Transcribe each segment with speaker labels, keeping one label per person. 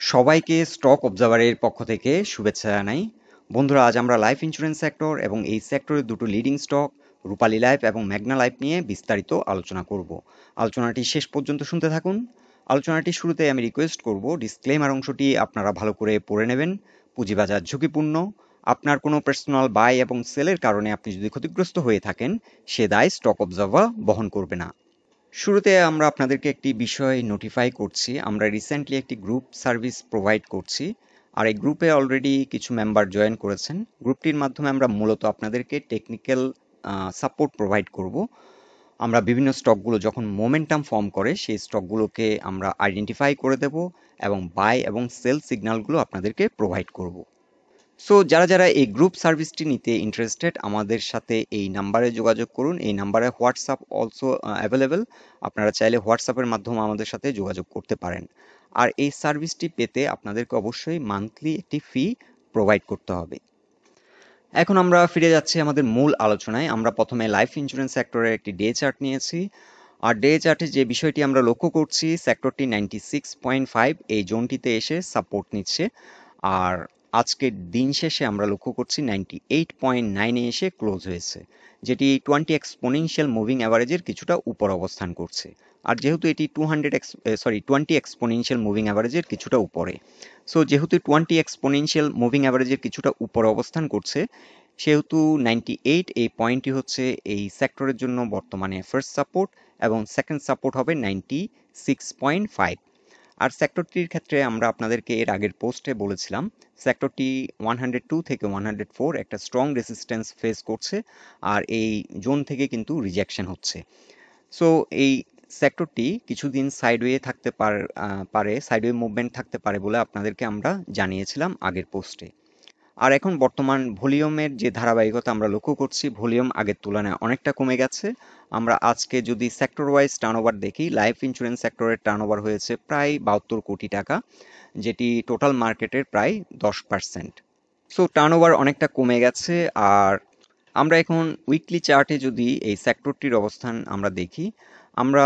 Speaker 1: সবাইকে স্টক অবজারভারের পক্ষ থেকে শুভেচ্ছা জানাই। বন্ধুরা, আজ আমরা লাইফ ইন্স্যুরেন্স সেক্টর এবং এই সেক্টরের দুটো লিডিং স্টক রূপালী লাইফ এবং মেঘনা লাইফ নিয়ে বিস্তারিত আলোচনা করব। আলোচনাটি শেষ পর্যন্ত শুনতে থাকুন। আলোচনাটির শুরুতে আমি রিকোয়েস্ট করব ডিসক্লেমার অংশটি আপনারা ভালো করে পড়ে নেবেন। পুঁজিবাজার ঝুঁকিপূর্ণ। আপনার কোনো পার্সোনাল বাই এবং সেলের কারণে আপনি যদি ক্ষতিগ্রস্ত হয়ে থাকেন, সে দায় স্টক অবজারভার বহন করবে না। শুরুতে আমরা আপনাদেরকে একটি বিষয় নোটিফাই করছি। আমরা রিসেন্টলি একটি গ্রুপ সার্ভিস প্রোভাইড করছি, আর এই গ্রুপে অলরেডি কিছু মেম্বার জয়েন করেছেন। গ্রুপটির মাধ্যমে আমরা মূলত আপনাদেরকে টেকনিক্যাল সাপোর্ট প্রোভাইড করব। আমরা বিভিন্ন স্টকগুলো যখন মোমেন্টাম ফর্ম করে সেই স্টকগুলোকে আমরা আইডেন্টিফাই করে দেব এবং বাই এবং সেল সিগন্যালগুলো আপনাদেরকে প্রোভাইড করব। সো যারা এই গ্রুপ সার্ভিসটি নিতে ইন্টারেস্টেড, আমাদের সাথে এই নাম্বারে যোগাযোগ করুন। এই নাম্বারে হোয়াটসঅ্যাপ অলসো অ্যাভেলেবেল। আপনারা চাইলে হোয়াটসঅ্যাপের মাধ্যমে আমাদের সাথে যোগাযোগ করতে পারেন। আর এই সার্ভিসটি পেতে আপনাদেরকে অবশ্যই মান্থলি একটি ফি প্রোভাইড করতে হবে। এখন আমরা ফিরে যাচ্ছি আমাদের মূল আলোচনায়। আমরা প্রথমে লাইফ ইন্স্যুরেন্স সেক্টরের একটি ডে চার্ট নিয়েছি। আর ডে চার্টে যে বিষয়টি আমরা লক্ষ্য করছি, সেক্টরটি 96.5 এই জোনটিতে এসে সাপোর্ট নিচ্ছে। আর আজকের দিন শেষে আমরা লক্ষ্য করছি 98.9 এ এসে ক্লোজ হয়েছে, যেটি 20 এক্সপোনেনশিয়াল মুভিং অ্যাভারেজের কিছুটা উপর অবস্থান করছে। আর যেহেতু এটি 20 এক্সপোনেনশিয়াল মুভিং অ্যাভারেজের কিছুটা উপরে, সো যেহেতু 20 এক্সপোনেনশিয়াল মুভিং অ্যাভারেজের কিছুটা উপর অবস্থান করছে, সেহেতু 98 এই পয়েন্টটি হচ্ছে এই সেক্টরের জন্য বর্তমানে ফার্স্ট সাপোর্ট, এবং সেকেন্ড সাপোর্ট হবে 96.5। আর সেক্টরটির ক্ষেত্রে আমরা আপনাদেরকে এর আগের পোস্টে বলেছিলাম, সেক্টরটি 102 থেকে 104 একটা স্ট্রং রেসিস্ট্যান্স ফেস করছে, আর এই জোন থেকে কিন্তু রিজেকশন হচ্ছে। সো এই সেক্টরটি কিছুদিন সাইডওয়ে থাকতে পারে, সাইডওয়ে মুভমেন্ট থাকতে পারে বলে আপনাদেরকে আমরা জানিয়েছিলাম আগের পোস্টে। আর এখন বর্তমান ভলিউমের যে ধারাবাহিকতা আমরা লক্ষ্য করছি, ভলিউম আগের তুলনায় অনেকটা কমে গেছে। আমরা আজকে যদি সেক্টর ওয়াইজ টার্নওভার দেখি, লাইফ ইন্স্যুরেন্স সেক্টরের টার্নওভার হয়েছে প্রায় 72 কোটি টাকা, যেটি টোটাল মার্কেটের প্রায় 10%। সো টার্নওভার অনেকটা কমে গেছে। আর আমরা এখন উইকলি চার্টে যদি এই সেক্টরটির অবস্থান আমরা দেখি, আমরা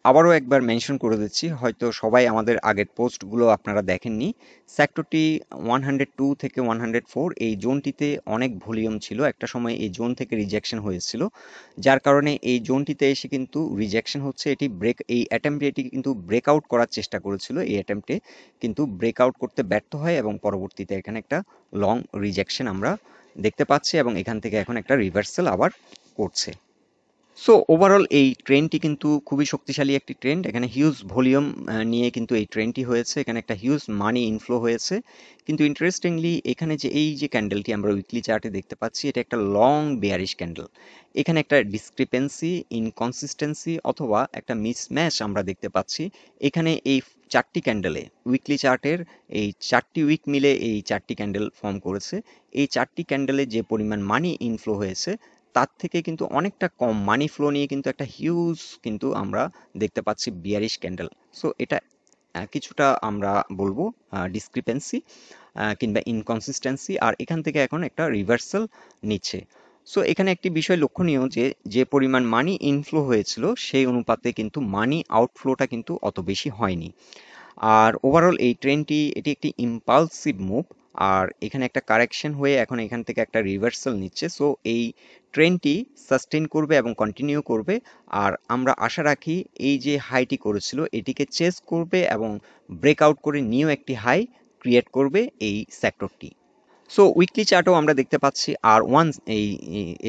Speaker 1: আবারও একবার মেনশন করে দিচ্ছি, হয়তো সবাই আমাদের আগের পোস্টগুলো আপনারা দেখেননি। সেক্টরটি 102 থেকে 104 এই জোনটিতে অনেক ভলিউম ছিল, একটা সময় এই জোন থেকে রিজেকশন হয়েছিল, যার কারণে এই জোনটিতে এসে কিন্তু রিজেকশন হচ্ছে। এই অ্যাটেম্পটে এটি কিন্তু ব্রেকআউট করার চেষ্টা করেছিল, এই অ্যাটেম্পটে কিন্তু ব্রেকআউট করতে ব্যর্থ হয় এবং পরবর্তীতে এখানে একটা লং রিজেকশন আমরা দেখতে পাচ্ছি, এবং এখান থেকে এখন একটা রিভার্সাল আবার করছে। সো ওভারঅল এই ট্রেন্ডটি কিন্তু খুবই শক্তিশালী একটি ট্রেন্ড। এখানে হিউজ ভলিউম নিয়ে কিন্তু এই ট্রেন্ডটি হয়েছে, এখানে একটা হিউজ মানি ইনফ্লো হয়েছে। কিন্তু ইন্টারেস্টিংলি এখানে যে এই যে ক্যান্ডেলটি আমরা উইকলি চার্টে দেখতে পাচ্ছি, এটা একটা লং বেয়ারিশ ক্যান্ডেল। এখানে একটা ডিসক্রিপেন্সি, ইনকনসিস্টেন্সি অথবা একটা মিসম্যাচ আমরা দেখতে পাচ্ছি। এখানে এই চারটি ক্যান্ডেলে, উইকলি চার্টের এই চারটি উইক মিলে এই চারটি ক্যান্ডেল ফর্ম করেছে। এই চারটি ক্যান্ডেলে যে পরিমাণ মানি ইনফ্লো হয়েছে, তার থেকে কিন্তু অনেকটা কম মানি ফ্লো নিয়ে কিন্তু একটা হিউজ কিন্তু আমরা দেখতে পাচ্ছি বিয়ারিশ ক্যান্ডেল। সো এটা কিছুটা আমরা বলবো ডিসক্রিপেন্সি কিংবা ইনকনসিস্টেন্সি, আর এখান থেকে এখন একটা রিভার্সাল নিচ্ছে। সো এখানে একটি বিষয় লক্ষণীয় যে যে পরিমাণ মানি ইনফ্লো হয়েছিল সেই অনুপাতে কিন্তু মানি আউটফ্লোটা কিন্তু অত বেশি হয়নি। আর ওভারঅল এই ট্রেনটি এটি একটি ইম্পালসিভ মুভ, আর এখানে একটা কারেকশন হয়ে এখন এখান থেকে একটা রিভার্সাল নিচ্ছে। সো এই ট্রেনটি সাস্টেইন করবে এবং কন্টিনিউ করবে। আর আমরা আশা রাখি এই যে হাইটি করেছিল এটিকে চেস করবে এবং ব্রেকআউট করে নিউ একটি হাই ক্রিয়েট করবে এই সেক্টরটি। সো উইকলি চার্টও আমরা দেখতে পাচ্ছি আর1,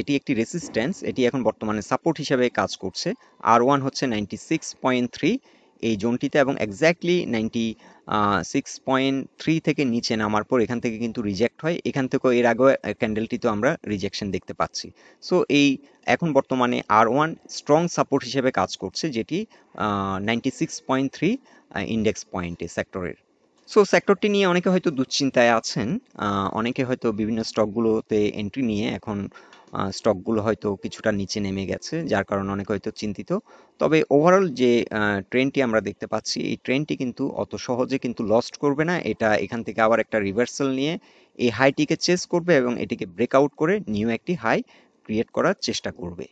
Speaker 1: এটি একটি রেসিস্ট্যান্স, এটি এখন বর্তমানে সাপোর্ট হিসেবে কাজ করছে। আর1 হচ্ছে 96.3 এই জোনটিতে, এবং এক্স্যাক্টলি 96.3 থেকে নিচে নামার পর এখান থেকে কিন্তু রিজেক্ট হয়। এখান থেকেও এর আগেও ক্যান্ডেলটিতে আমরা রিজেকশন দেখতে পাচ্ছি। সো এই এখন বর্তমানে আর1 স্ট্রং সাপোর্ট হিসেবে কাজ করছে, যেটি 96.3 ইন্ডেক্স পয়েন্টে সেক্টরের। সো সেক্টরটি নিয়ে অনেকে হয়তো দুশ্চিন্তায় আছেন, অনেকে হয়তো বিভিন্ন স্টকগুলোতে এন্ট্রি নিয়ে এখন স্টকগুলো হয়তো কিছুটা নিচে নেমে গেছে, যার কারণে অনেকে হয়তো চিন্তিত। তবে ওভারঅল যে ট্রেন্ডটি আমরা দেখতে পাচ্ছি, এই ট্রেন্ডটি কিন্তু অত সহজে কিন্তু লস্ট করবে না। এটা এখান থেকে আবার একটা রিভার্সাল নিয়ে এই হাইটিকে চেস করবে এবং এটিকে ব্রেকআউট করে নিউ একটি হাই ক্রিয়েট করার চেষ্টা করবে।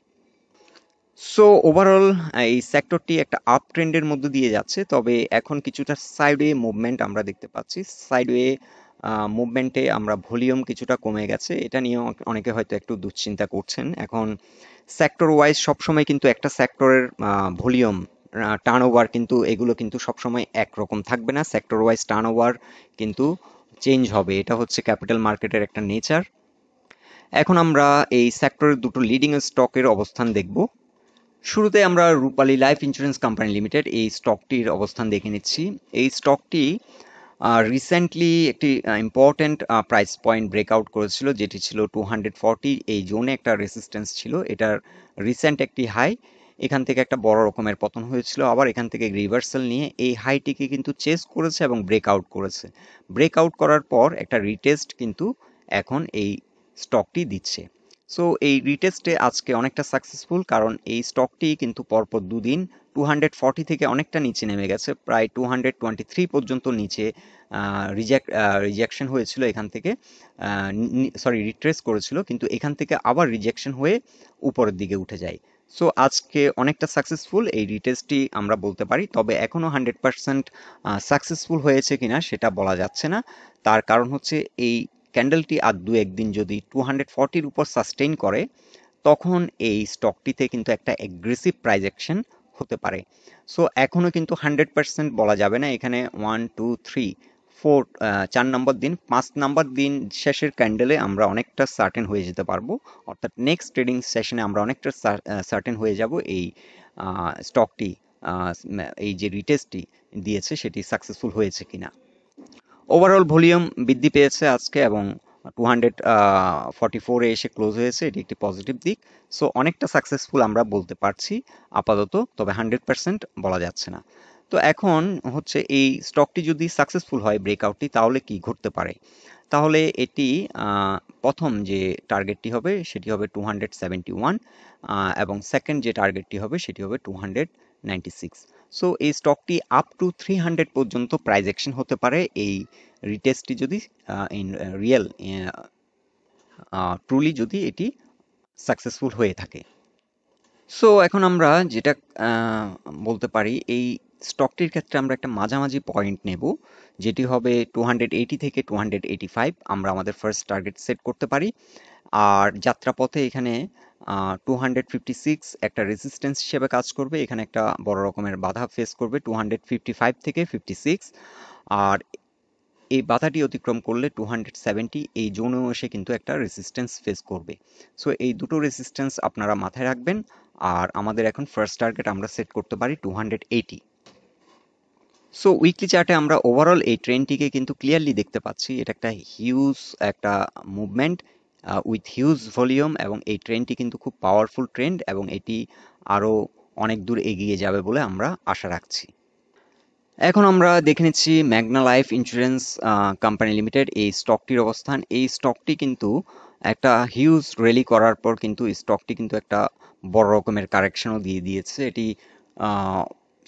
Speaker 1: সো ওভারঅল এই সেক্টরটি একটা আপ ট্রেন্ডের মধ্যে দিয়ে যাচ্ছে, তবে এখন কিছুটা সাইডওয়ে মুভমেন্ট আমরা দেখতে পাচ্ছি। সাইডওয়ে মুভমেন্টে আমরা ভলিউম কিছুটা কমে গেছে, এটা নিয়ে অনেকে হয়তো একটু দুশ্চিন্তা করছেন। এখন সেক্টর ওয়াইজ সবসময় কিন্তু একটা সেক্টরের ভলিউম, টার্নওভার কিন্তু এগুলো কিন্তু সবসময় একরকম থাকবে না। সেক্টর ওয়াইজ টার্নওভার কিন্তু চেঞ্জ হবে, এটা হচ্ছে ক্যাপিটাল মার্কেটের একটা নেচার। এখন আমরা এই সেক্টরের দুটো লিডিং স্টকের অবস্থান দেখব। শুরুতে আমরা রূপালী লাইফ ইন্স্যুরেন্স কোম্পানি লিমিটেড এই স্টকটির অবস্থান দেখে নিচ্ছি। এই স্টকটি রিসেন্টলি একটি ইম্পর্ট্যান্ট প্রাইস পয়েন্ট ব্রেকআউট করেছিল, যেটি ছিল 240। এই জোনে একটা রেসিস্ট্যান্স ছিল, এটার রিসেন্ট একটি হাই। এখান থেকে একটা বড় রকমের পতন হয়েছিল, আবার এখান থেকে রিভার্সাল নিয়ে এই হাইটিকে কিন্তু চেস করেছে এবং ব্রেকআউট করেছে। ব্রেকআউট করার পর একটা রিটেস্ট কিন্তু এখন এই স্টকটি দিচ্ছে। সো এই রিটেস্টে আজকে অনেকটা সাকসেসফুল, কারণ এই স্টকটি কিন্তু পরপর দুদিন 240 থেকে অনেকটা নিচে নেমে গেছে, প্রায় 223 পর্যন্ত নিচে রিজেকশন হয়েছিল এখান থেকে, সরি রিট্রেস করেছিল, কিন্তু এখান থেকে আবার রিজেকশন হয়ে উপরের দিকে উঠে যায়। সো আজকে অনেকটা সাকসেসফুল এই রিটেস্টটি আমরা বলতে পারি, তবে এখনও 100% সাকসেসফুল হয়েছে কিনা সেটা বলা যাচ্ছে না। তার কারণ হচ্ছে এই ক্যান্ডেলটি আর দু একদিন যদি 240-র উপর সাস্টেইন করে, তখন এই স্টকটিতে কিন্তু একটা এগ্রেসিভ প্রাইস অ্যাকশন হতে পারে। সো এখনো কিন্তু 100% বলা যাবে না। এখানে 1 2 3 4 4 নম্বর দিন, 5 নম্বর দিন শেষের ক্যান্ডেলে আমরা অনেকটা সার্টেন হয়ে যেতে পারবো, অর্থাৎ নেক্সট ট্রেডিং সেশনে আমরা অনেকটা সার্টেন হয়ে যাব এই স্টকটি, এই যে রিটেস্টটি দিয়েছে সেটি সাকসেসফুল হয়েছে কিনা। ওভারঅল ভলিউম বৃদ্ধি পেয়েছে আজকে এবং 244-এ এসে ক্লোজ হয়েছে, এটি একটি পজিটিভ দিক। সো অনেকটা সাকসেসফুল আমরা বলতে পারছি আপাতত, তবে 100% বলা যাচ্ছে না। তো এখন হচ্ছে এই স্টকটি যদি সাকসেসফুল হয় ব্রেকআউটটি, তাহলে কি ঘটতে পারে? তাহলে এটি প্রথম যে টার্গেটটি হবে সেটি হবে 271, এবং সেকেন্ড যে টার্গেটটি হবে সেটি হবে 296। সো এই স্টকটি আপ টু 300 পর্যন্ত প্রাইস অ্যাকশন হতে পারে এই রিটেস্টটি যদি ইন রিয়েল ট্রুলি যদি এটি সাকসেসফুল হয়ে থাকে। সো এখন আমরা যেটা বলতে পারি, এই স্টকটির ক্ষেত্রে আমরা একটা মাঝামাঝি পয়েন্ট নেব, যেটি হবে 280 থেকে 285। আমরা আমাদের ফার্স্ট টার্গেট সেট করতে পারি। আর যাত্রাপথে এখানে 256 একটা রেজিস্ট্যান্স হিসেবে কাজ করবে, এখানে একটা বড় রকমের বাধা ফেস করবে 255 থেকে 56। আর এই বাধাটি অতিক্রম করলে 270 এই জোনেও এসে কিন্তু একটা রেসিস্ট্যান্স ফেস করবে। সো এই দুটো রেসিস্ট্যান্স আপনারা মাথায় রাখবেন। আর আমাদের এখন ফার্স্ট টার্গেট আমরা সেট করতে পারি 280। সো উইকলি চার্টে আমরা ওভারঅল এই ট্রেন্ডটিকে কিন্তু ক্লিয়ারলি দেখতে পাচ্ছি, এটা একটা হিউজ একটা মুভমেন্ট উইথ হিউজ ভলিউম, এবং এই ট্রেন্ডটি কিন্তু খুব পাওয়ারফুল ট্রেন্ড এবং এটি আরও অনেক দূর এগিয়ে যাবে বলে আমরা আশা রাখছি। এখন আমরা দেখে নিচ্ছি মেঘনা লাইফ ইন্স্যুরেন্স কোম্পানি লিমিটেড এই স্টকটির অবস্থান। এই স্টকটি কিন্তু একটা হিউজ র্যালি করার পর কিন্তু স্টকটি কিন্তু একটা বড় রকমের কারেকশনও দিয়ে দিয়েছে। এটি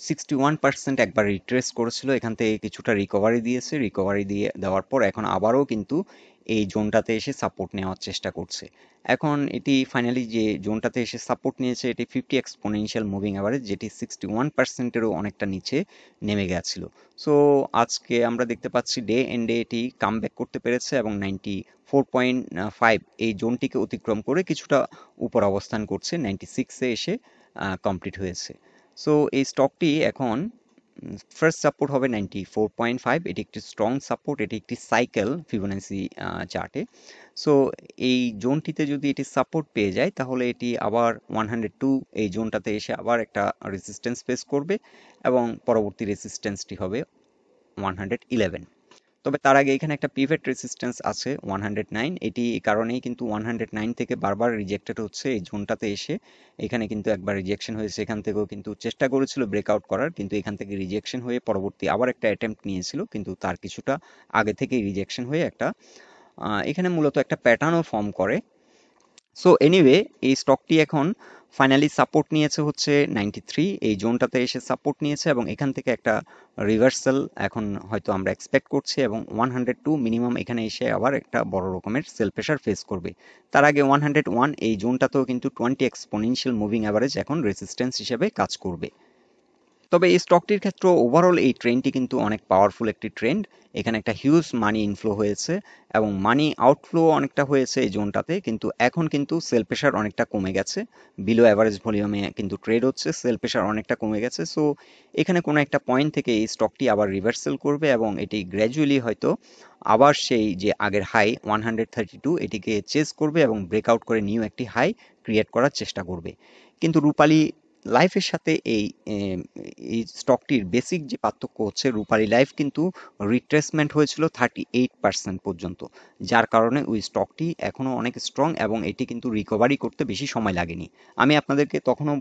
Speaker 1: 61% একবার রিট্রেস করেছিল, এখান থেকে কিছুটা রিকভারি দিয়েছে, রিকভারি দিয়ে দেওয়ার পর এখন আবারও কিন্তু এই জোনটাতে এসে সাপোর্ট নেওয়ার চেষ্টা করছে। এখন এটি ফাইনালি যে জোনটাতে এসে সাপোর্ট নিয়েছে এটি 50 এক্সপোনেনশিয়াল মুভিং অ্যাভারেজ, যেটি 61%-এরও অনেকটা নিচে নেমে গেছিল। সো আজকে আমরা দেখতে পাচ্ছি ডে এন্ডে এটি কামব্যাক করতে পেরেছে এবং 94.5 এই জোনটিকে অতিক্রম করে কিছুটা উপর অবস্থান করছে, 96-এ এসে কমপ্লিট হয়েছে। সো এই স্টকটি এখন ফার্স্ট সাপোর্ট হবে 94.5, এটি একটি স্ট্রং সাপোর্ট, এটি একটি সাইকেল ফিবোনাসি চার্টে। সো এই জোনটিতে যদি এটি সাপোর্ট পেয়ে যায় তাহলে এটি আবার 102 এই জোনটাতে এসে আবার একটা রেজিস্ট্যান্স ফেস করবে এবং পরবর্তী রেজিস্ট্যান্সটি হবে 111। তবে তার আগে এখানে একটা পিভট রেজিস্ট্যান্স আছে 109, এটি এই কারণেই কিন্তু 109 থেকে বারবার রিজেক্টেড হচ্ছে এই জোনটাতে এসে। এখানে কিন্তু একবার রিজেকশন হয়েছে, এখান থেকেও কিন্তু চেষ্টা করেছিল ব্রেকআউট করার, কিন্তু এখান থেকে রিজেকশন হয়ে পরবর্তী আবার একটা অ্যাটেম্প্ট নিয়েছিল, কিন্তু তার কিছুটা আগে থেকেই রিজেকশন হয়ে একটা এখানে মূলত একটা প্যাটার্নও ফর্ম করে। সো এনিওয়ে এই স্টকটি এখন ফাইনালি সাপোর্ট নিয়েছে হচ্ছে 93, এই জোনটাতে এসে সাপোর্ট নিয়েছে এবং এখান থেকে একটা রিভার্সাল এখন হয়তো আমরা এক্সপেক্ট করছি, এবং 102 মিনিমাম এখানে এসে আবার একটা বড় রকমের সেল প্রেশার ফেস করবে। তার আগে 101 এই জোনটাতেও কিন্তু 20 এক্সপোনেনশিয়াল মুভিং অ্যাভারেজ এখন রেসিস্ট্যান্স হিসেবে কাজ করবে। তবে এই স্টকটির ক্ষেত্রে ওভারঅল এই ট্রেন্ডটি কিন্তু অনেক পাওয়ারফুল একটি ট্রেন্ড। এখানে একটা হিউজ মানি ইনফ্লো হয়েছে এবং মানি আউটফ্লো অনেকটা হয়েছে এই জোনটাতে, কিন্তু এখন কিন্তু সেল প্রেশার অনেকটা কমে গেছে। বিলো অ্যাভারেজ ভলিউমে কিন্তু ট্রেড হচ্ছে, সেল প্রেশার অনেকটা কমে গেছে। সো এখানে কোনো একটা পয়েন্ট থেকে এই স্টকটি আবার রিভার্সাল করবে এবং এটি গ্র্যাজুয়ালি হয়তো আবার সেই যে আগের হাই 132 এটিকে চেজ করবে এবং ব্রেকআউট করে নিউ একটি হাই ক্রিয়েট করার চেষ্টা করবে। কিন্তু রূপালী লাইফের সাথে এই স্টকটির বেসিক যে পার্থক্য হচ্ছে, রূপালী লাইফ কিন্তু রিট্রেসমেন্ট হয়েছিল 38% পর্যন্ত, যার কারণে ওই স্টকটি এখনো অনেক স্ট্রং এবং এটি কিন্তু রিকভারি করতে বেশি সময় লাগেনি। আমি আপনাদেরকে তখনও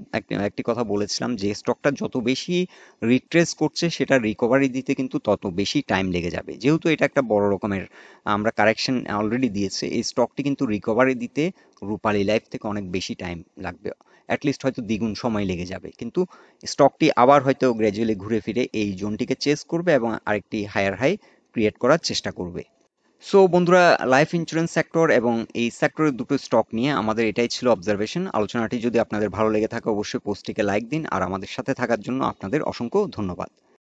Speaker 1: একটি কথা বলেছিলাম যে স্টকটা যত বেশি রিট্রেস করছে সেটা রিকভারি দিতে কিন্তু তত বেশি টাইম লেগে যাবে। যেহেতু এটা একটা বড় রকমের আমরা কারেকশন অলরেডি দিয়েছে, এই স্টকটি কিন্তু রিকভারি দিতে রূপালী লাইফ থেকে অনেক বেশি টাইম লাগবে, অ্যাটলিস্ট হয়তো দ্বিগুণ সময় লেগে যাবে। কিন্তু স্টকটি আবার হয়তো গ্র্যাজুয়ালি ঘুরে ফিরে এই জোনটিকে চেস করবে এবং আরেকটি হায়ার হাই ক্রিয়েট করার চেষ্টা করবে। সো বন্ধুরা, লাইফ ইন্স্যুরেন্স সেক্টর এবং এই সেক্টরের দুটো স্টক নিয়ে আমাদের এটাই ছিল অবজারভেশন। আলোচনাটি যদি আপনাদের ভালো লেগে থাকে অবশ্যই পোস্টটিকে লাইক দিন, আর আমাদের সাথে থাকার জন্য আপনাদের অসংখ্য ধন্যবাদ।